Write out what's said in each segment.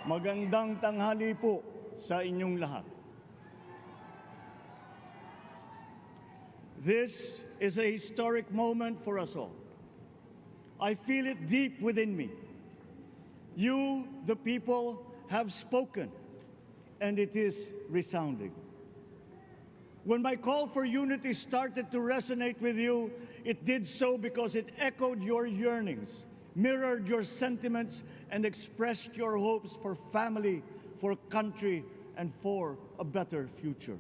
Magandang tanghali po sa inyong lahat. This is a historic moment for us all. I feel it deep within me. You, the people, have spoken, and it is resounding. When my call for unity started to resonate with you, it did so because it echoed your yearnings, mirrored your sentiments, and expressed your hopes for family, for country, and for a better future.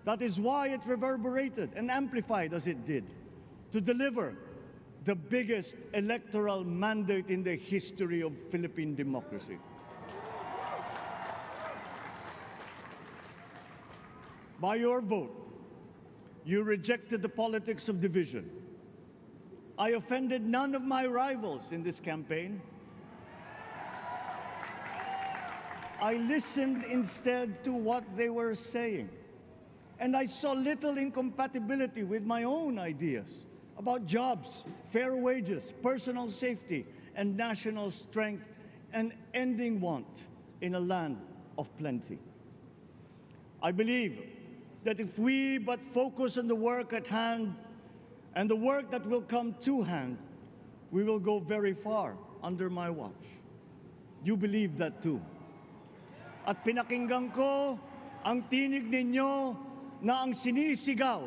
That is why it reverberated and amplified as it did, to deliver the biggest electoral mandate in the history of Philippine democracy. By your vote, you rejected the politics of division. I offended none of my rivals in this campaign. I listened instead to what they were saying, and I saw little incompatibility with my own ideas about jobs, fair wages, personal safety, and national strength, and ending want in a land of plenty. I believe that if we but focus on the work at hand and the work that will come to hand, we will go very far under my watch. You believe that too. At pinakinggan ko ang tinig ninyo na ang sinisigaw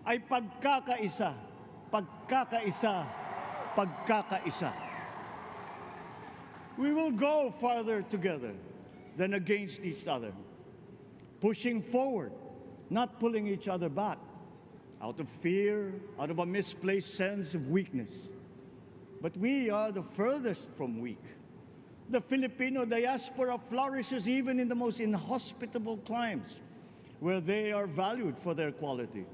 ay pagkakaisa, pagkakaisa, pagkakaisa. We will go farther together than against each other, pushing forward, not pulling each other back, out of fear, out of a misplaced sense of weakness. But we are the furthest from weak. The Filipino diaspora flourishes even in the most inhospitable climes, where they are valued for their quality.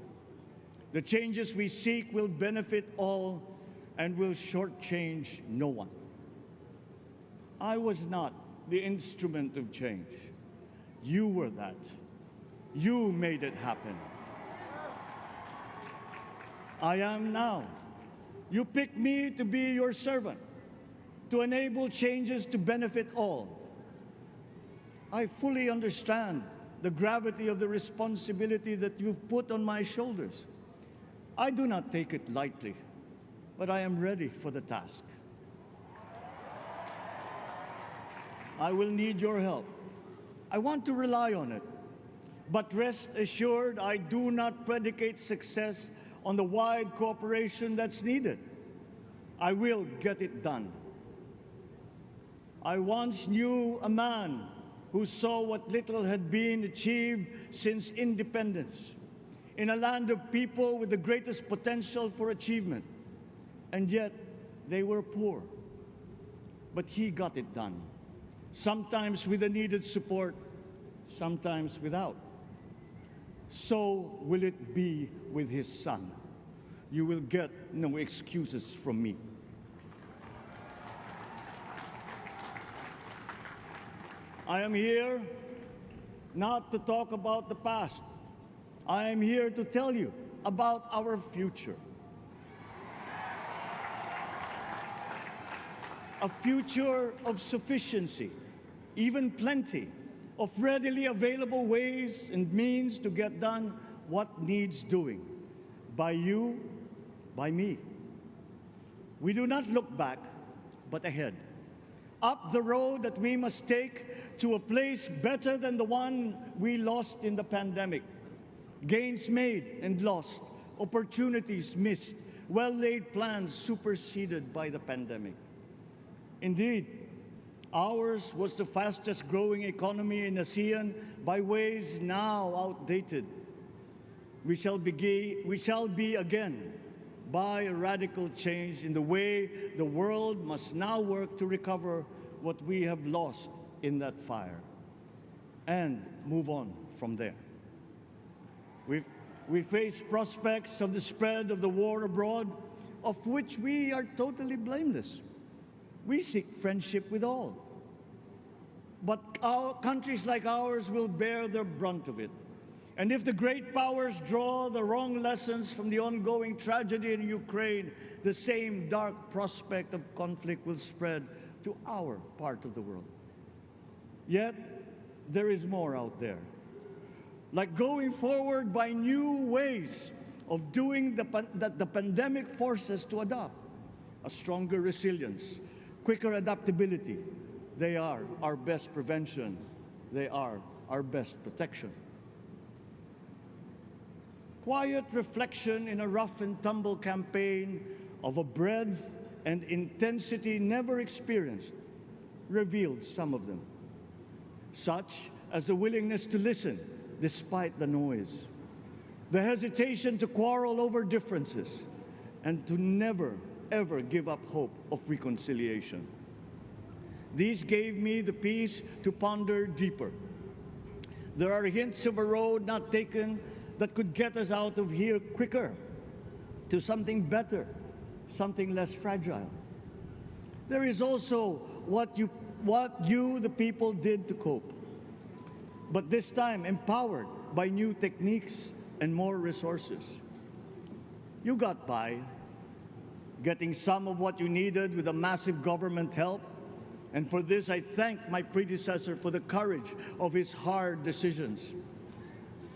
The changes we seek will benefit all and will shortchange no one. I was not the instrument of change. You were that. You made it happen. I am now. You picked me to be your servant, to enable changes to benefit all. I fully understand the gravity of the responsibility that you've put on my shoulders. I do not take it lightly, but I am ready for the task. I will need your help. I want to rely on it. But rest assured, I do not predicate success on the wide cooperation that's needed. I will get it done. I once knew a man who saw what little had been achieved since independence in a land of people with the greatest potential for achievement, and yet they were poor. But he got it done, sometimes with the needed support, sometimes without. So will it be with his son. You will get no excuses from me. I am here not to talk about the past. I am here to tell you about our future. A future of sufficiency, even plenty, of readily available ways and means to get done what needs doing, by you, by me. We do not look back, but ahead, up the road that we must take to a place better than the one we lost in the pandemic. Gains made and lost, opportunities missed, well-laid plans superseded by the pandemic. Indeed, ours was the fastest growing economy in ASEAN by ways now outdated. We shall be again by a radical change in the way the world must now work to recover what we have lost in that fire and move on from there. We face prospects of the spread of the war abroad, of which we are totally blameless. We seek friendship with all. But countries like ours will bear the brunt of it. And if the great powers draw the wrong lessons from the ongoing tragedy in Ukraine, the same dark prospect of conflict will spread to our part of the world. Yet, there is more out there. Like going forward by new ways of doing that the pandemic forces to adopt. A stronger resilience, quicker adaptability. They are our best prevention. They are our best protection. Quiet reflection in a rough and tumble campaign of a breadth and intensity never experienced revealed some of them, such as a willingness to listen despite the noise, the hesitation to quarrel over differences, and to never, ever give up hope of reconciliation. These gave me the peace to ponder deeper. There are hints of a road not taken that could get us out of here quicker, to something better, something less fragile. There is also what you, the people, did to cope, but this time empowered by new techniques and more resources. You got by, getting some of what you needed with a massive government help, and for this I thank my predecessor for the courage of his hard decisions.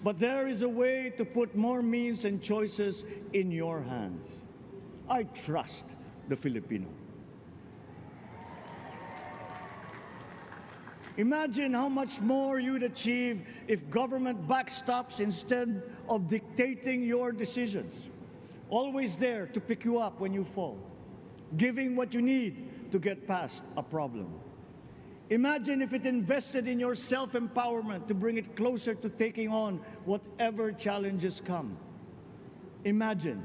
But there is a way to put more means and choices in your hands. I trust the Filipino. Imagine how much more you'd achieve if government backstops instead of dictating your decisions. Always there to pick you up when you fall, giving what you need to get past a problem. Imagine if it invested in your self-empowerment to bring it closer to taking on whatever challenges come. Imagine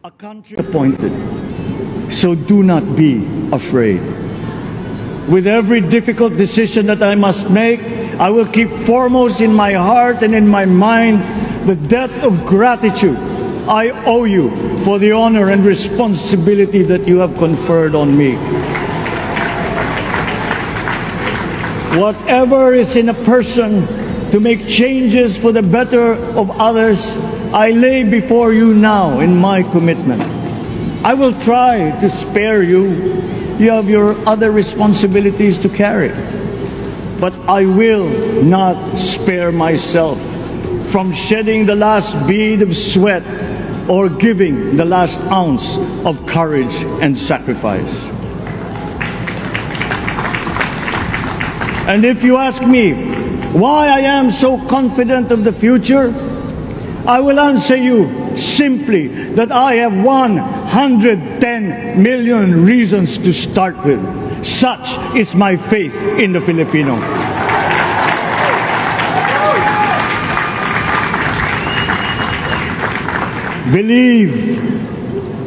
a country appointed. So do not be afraid. With every difficult decision that I must make, I will keep foremost in my heart and in my mind the debt of gratitude I owe you for the honor and responsibility that you have conferred on me. Whatever is in a person to make changes for the better of others, I lay before you now in my commitment. I will try to spare you. You have your other responsibilities to carry. But I will not spare myself from shedding the last bead of sweat or giving the last ounce of courage and sacrifice. And if you ask me why I am so confident of the future, I will answer you simply that I have 110 million reasons to start with. Such is my faith in the Filipino. Believe,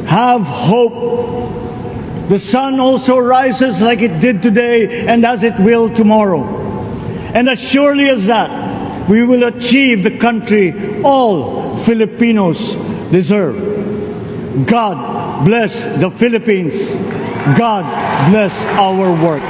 have hope. The sun also rises like it did today and as it will tomorrow. And as surely as that, we will achieve the country all Filipinos deserve. God bless the Philippines. God bless our work.